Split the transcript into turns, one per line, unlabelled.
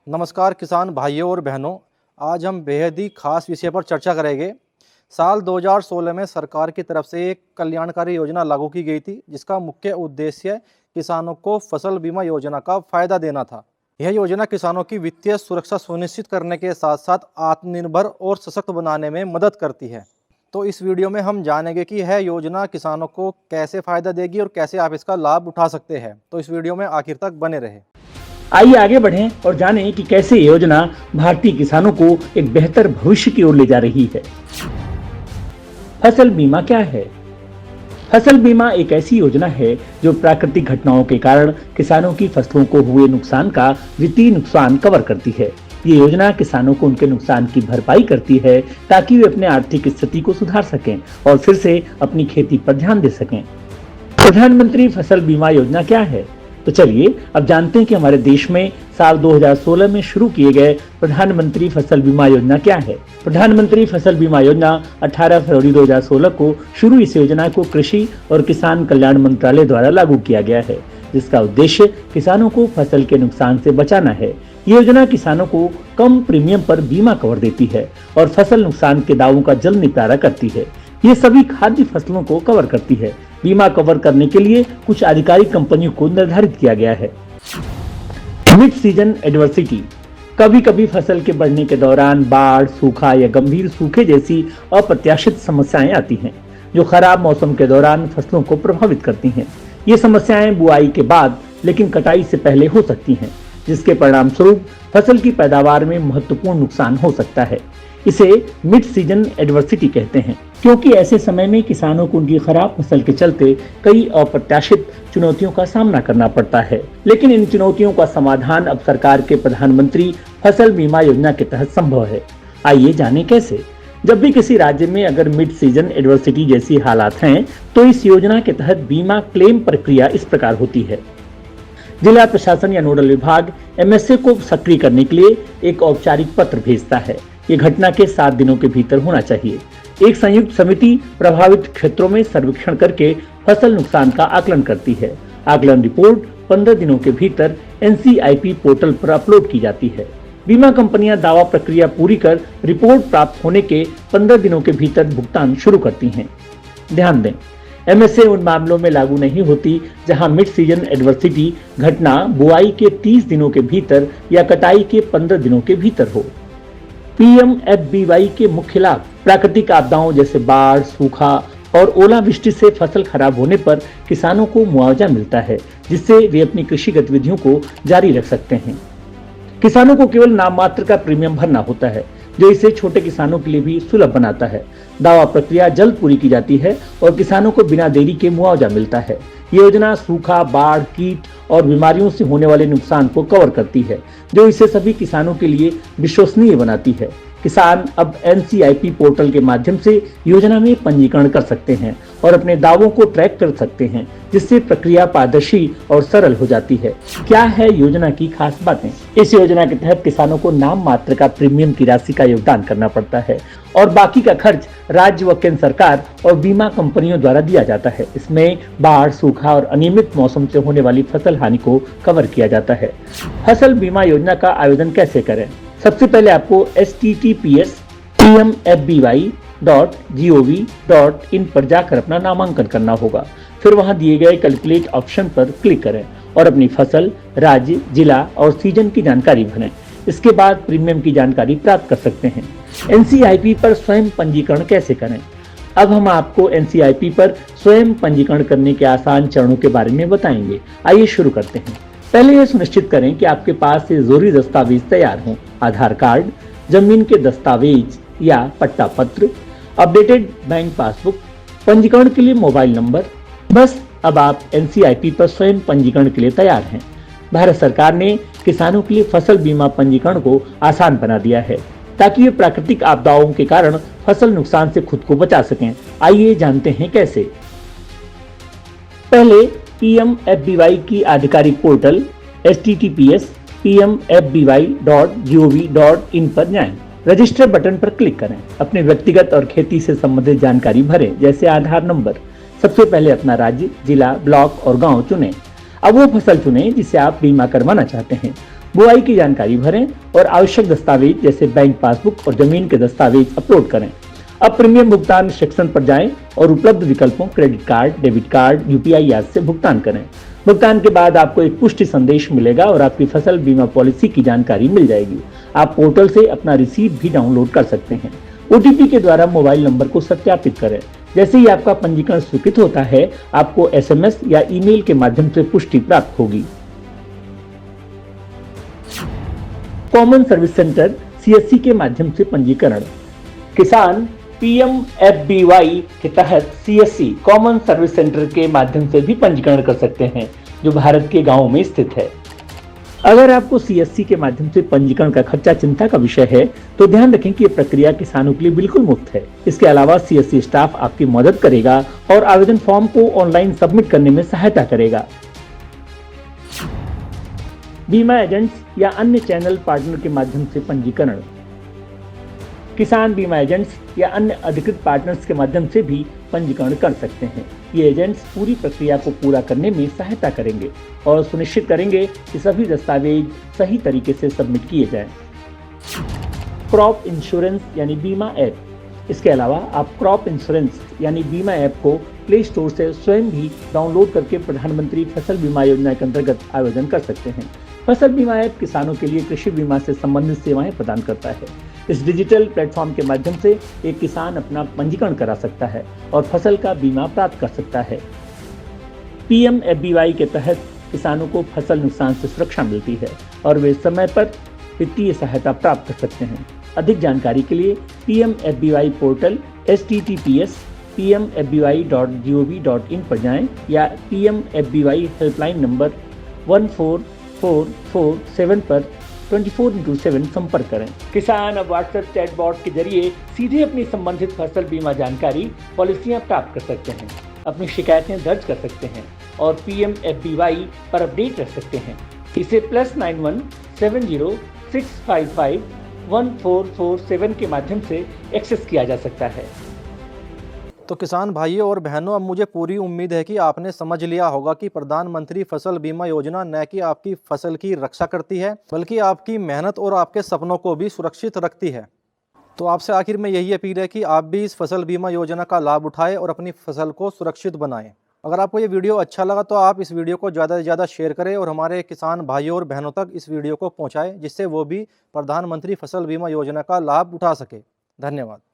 नमस्कार किसान भाइयों और बहनों। आज हम बेहद ही खास विषय पर चर्चा करेंगे। साल 2016 में सरकार की तरफ से एक कल्याणकारी योजना लागू की गई थी, जिसका मुख्य उद्देश्य किसानों को फसल बीमा योजना का फायदा देना था। यह योजना किसानों की वित्तीय सुरक्षा सुनिश्चित करने के साथ साथ आत्मनिर्भर और सशक्त बनाने में मदद करती है। तो इस वीडियो में हम जानेंगे कि यह योजना किसानों को कैसे फायदा देगी और कैसे आप इसका लाभ उठा सकते हैं। तो इस वीडियो में आखिर तक बने रहे।
आइए आगे बढ़ें और जानें कि कैसे ये योजना भारतीय किसानों को एक बेहतर भविष्य की ओर ले जा रही है। फसल बीमा क्या है? फसल बीमा एक ऐसी योजना है जो प्राकृतिक घटनाओं के कारण किसानों की फसलों को हुए नुकसान का वित्तीय नुकसान कवर करती है। ये योजना किसानों को उनके नुकसान की भरपाई करती है ताकि वे अपने आर्थिक स्थिति को सुधार सकें और फिर से अपनी खेती पर ध्यान दे सकें। प्रधानमंत्री फसल बीमा योजना क्या है? तो चलिए अब जानते हैं कि हमारे देश में साल 2016 में शुरू किए गए प्रधानमंत्री फसल बीमा योजना क्या है। प्रधानमंत्री फसल बीमा योजना 18 फरवरी 2016 को शुरू इस योजना को कृषि और किसान कल्याण मंत्रालय द्वारा लागू किया गया है, जिसका उद्देश्य किसानों को फसल के नुकसान से बचाना है। ये योजना किसानों को कम प्रीमियम पर बीमा कवर देती है और फसल नुकसान के दावों का जल्द निपटारा करती है। ये सभी खाद्य फसलों को कवर करती है। बीमा कवर करने के लिए कुछ आधिकारिक कंपनियों को निर्धारित किया गया है। मिड सीजन एडवर्सिटी, कभी कभी फसल के बढ़ने के दौरान बाढ़, सूखा या गंभीर सूखे जैसी अप्रत्याशित समस्याएं आती हैं, जो खराब मौसम के दौरान फसलों को प्रभावित करती हैं। ये समस्याएं बुआई के बाद लेकिन कटाई से पहले हो सकती हैं, जिसके परिणाम स्वरूप फसल की पैदावार में महत्वपूर्ण नुकसान हो सकता है। इसे मिड सीजन एडवर्सिटी कहते हैं, क्योंकि ऐसे समय में किसानों को उनकी खराब फसल के चलते कई अप्रत्याशित चुनौतियों का सामना करना पड़ता है। लेकिन इन चुनौतियों का समाधान अब सरकार के प्रधानमंत्री फसल बीमा योजना के तहत संभव है। आइए जानें कैसे। जब भी किसी राज्य में अगर मिड सीजन एडवर्सिटी जैसी हालात हैं, तो इस योजना के तहत बीमा क्लेम प्रक्रिया इस प्रकार होती है। जिला प्रशासन या नोडल विभाग MSA को सक्रिय करने के लिए एक औपचारिक पत्र भेजता है। ये घटना के 7 दिनों के भीतर होना चाहिए। एक संयुक्त समिति प्रभावित क्षेत्रों में सर्वेक्षण करके फसल नुकसान का आकलन करती है। आकलन रिपोर्ट 15 दिनों के भीतर NCIP पोर्टल पर अपलोड की जाती है। बीमा कंपनियां दावा प्रक्रिया पूरी कर रिपोर्ट प्राप्त होने के 15 दिनों के भीतर भुगतान शुरू करती हैं। ध्यान दें, MSA उन मामलों में लागू नहीं होती जहां मिड सीजन एडवर्सिटी घटना बुआई के 30 दिनों के भीतर या कटाई के 15 दिनों के भीतर हो। PMFBY के मुख्य लाभ: प्राकृतिक आपदाओं जैसे बाढ़, सूखा और ओलावृष्टि से फसल खराब होने पर किसानों को मुआवजा मिलता है, जिससे वे अपनी कृषि गतिविधियों को जारी रख सकते हैं। किसानों को केवल नाम मात्र का प्रीमियम भरना होता है, जो इसे छोटे किसानों के लिए भी सुलभ बनाता है। दावा प्रक्रिया जल्द पूरी की जाती है और किसानों को बिना देरी के मुआवजा मिलता है। ये योजना सूखा, बाढ़, कीट और बीमारियों से होने वाले नुकसान को कवर करती है, जो इसे सभी किसानों के लिए विश्वसनीय बनाती है। किसान अब NCIP पोर्टल के माध्यम से योजना में पंजीकरण कर सकते हैं और अपने दावों को ट्रैक कर सकते हैं, जिससे प्रक्रिया पारदर्शी और सरल हो जाती है। क्या है योजना की खास बातें? इस योजना के तहत किसानों को नाम मात्र का प्रीमियम की राशि का योगदान करना पड़ता है और बाकी का खर्च राज्य व केंद्र सरकार और बीमा कंपनियों द्वारा दिया जाता है। इसमें बाढ़, सूखा और अनियमित मौसम से होने वाली फसल हानि को कवर किया जाता है। फसल बीमा योजना का आवेदन कैसे करें? सबसे पहले आपको https://pmfby.gov.in पर जाकर अपना नामांकन करना होगा। फिर वहां दिए गए कैलकुलेट ऑप्शन पर क्लिक करें और अपनी फसल, राज्य, जिला और सीजन की जानकारी भरें। इसके बाद प्रीमियम की जानकारी प्राप्त कर सकते हैं। NCIP पर स्वयं पंजीकरण कैसे करें? अब हम आपको NCIP पर स्वयं पंजीकरण करने के आसान चरणों के बारे में बताएंगे। आइए शुरू करते हैं। पहले यह सुनिश्चित करें कि आपके पास से जरूरी दस्तावेज तैयार हों। आधार कार्ड, जमीन के दस्तावेज या पट्टा पत्र, अपडेटेड बैंक पासबुक, पंजीकरण के लिए मोबाइल नंबर। बस अब आप NCIP पर स्वयं पंजीकरण के लिए तैयार हैं। भारत सरकार ने किसानों के लिए फसल बीमा पंजीकरण को आसान बना दिया है, ताकि वे प्राकृतिक आपदाओं के कारण फसल नुकसान से खुद को बचा सकें। आइए जानते हैं कैसे। पहले PMFBY की आधिकारिक पोर्टल https://pmfby.gov.in पर जाएं। रजिस्टर बटन पर क्लिक करें। अपने व्यक्तिगत और खेती से संबंधित जानकारी भरें, जैसे आधार नंबर। सबसे पहले अपना राज्य, जिला, ब्लॉक और गांव चुनें। अब वो फसल चुनें जिसे आप बीमा करवाना चाहते हैं। बुआई की जानकारी भरें और आवश्यक दस्तावेज जैसे बैंक पासबुक और जमीन के दस्तावेज अपलोड करें। अब प्रीमियम भुगतान सेक्शन पर जाएं और उपलब्ध विकल्पों credit card, debit card, UPI आदि से भुगतान करें। भुगतान के बाद आपको एक पुष्टि संदेश मिलेगा और आपकी फसल बीमा पॉलिसी की जानकारी मिल जाएगी। आप पोर्टल से अपना रिसीट भी डाउनलोड कर सकते हैं। ओटीपी के द्वारा मोबाइल नंबर को सत्यापित करें। जैसे ही आपका पंजीकरण स्वीकृत होता है, आपको एसएमएस या ईमेल के माध्यम से पुष्टि प्राप्त होगी। कॉमन सर्विस सेंटर सीएससी के माध्यम से पंजीकरण। किसान पीएमएफबीवाई के तहत सीएससी कॉमन सर्विस सेंटर के माध्यम से भी पंजीकरण कर सकते हैं, जो भारत के गांवों में स्थित है। अगर आपको सीएससी के माध्यम से पंजीकरण का खर्चा चिंता का विषय है, तो ध्यान रखें कि यह प्रक्रिया किसानों के लिए बिल्कुल मुफ्त है। इसके अलावा सीएससी स्टाफ आपकी मदद करेगा और आवेदन फॉर्म को ऑनलाइन सबमिट करने में सहायता करेगा। बीमा एजेंट्स या अन्य चैनल पार्टनर के माध्यम से पंजीकरण। किसान बीमा एजेंट्स या अन्य अधिकृत पार्टनर्स के माध्यम से भी पंजीकरण कर सकते हैं। ये एजेंट्स पूरी प्रक्रिया को पूरा करने में सहायता करेंगे और सुनिश्चित करेंगे कि सभी दस्तावेज सही तरीके से सबमिट किए जाएं। क्रॉप इंश्योरेंस यानी बीमा ऐप। इसके अलावा आप क्रॉप इंश्योरेंस यानी बीमा ऐप को प्ले स्टोर से स्वयं भी डाउनलोड करके प्रधानमंत्री फसल बीमा योजना के अंतर्गत आवेदन कर सकते हैं। फसल बीमा ऐप किसानों के लिए कृषि बीमा से संबंधित सेवाएं प्रदान करता है। इस डिजिटल प्लेटफॉर्म के माध्यम से एक किसान अपना पंजीकरण करा सकता है और फसल का बीमा प्राप्त कर सकता है। पीएमएफबीवाई के तहत किसानों को फसल नुकसान से सुरक्षा मिलती है और वे समय पर वित्तीय सहायता प्राप्त कर सकते हैं। अधिक जानकारी के लिए पीएमएफबीवाई पोर्टल https://pmfby.gov.in पर जाएं या पीएमएफबीवाई हेल्पलाइन नंबर 14447 पर 24/7 संपर्क करें। किसान अब व्हाट्सएप चैटबॉट के जरिए सीधे अपनी संबंधित फसल बीमा जानकारी, पॉलिसियां प्राप्त कर सकते हैं, अपनी शिकायतें दर्ज कर सकते हैं और पीएमएफबीवाई पर अपडेट रख सकते हैं। इसे +91 70 655 1447 के माध्यम से एक्सेस किया जा सकता है।
तो किसान भाइयों और बहनों, अब मुझे पूरी उम्मीद है कि आपने समझ लिया होगा कि प्रधानमंत्री फसल बीमा योजना न कि आपकी फसल की रक्षा करती है, बल्कि आपकी मेहनत और आपके सपनों को भी सुरक्षित रखती है। तो आपसे आखिर में यही अपील है कि आप भी इस फसल बीमा योजना का लाभ उठाएं और अपनी फसल को सुरक्षित बनाएं। अगर आपको ये वीडियो अच्छा लगा तो आप इस वीडियो को ज़्यादा से ज़्यादा शेयर करें और हमारे किसान भाइयों और बहनों तक इस वीडियो को पहुँचाएँ, जिससे वो भी प्रधानमंत्री फसल बीमा योजना का लाभ उठा सके। धन्यवाद।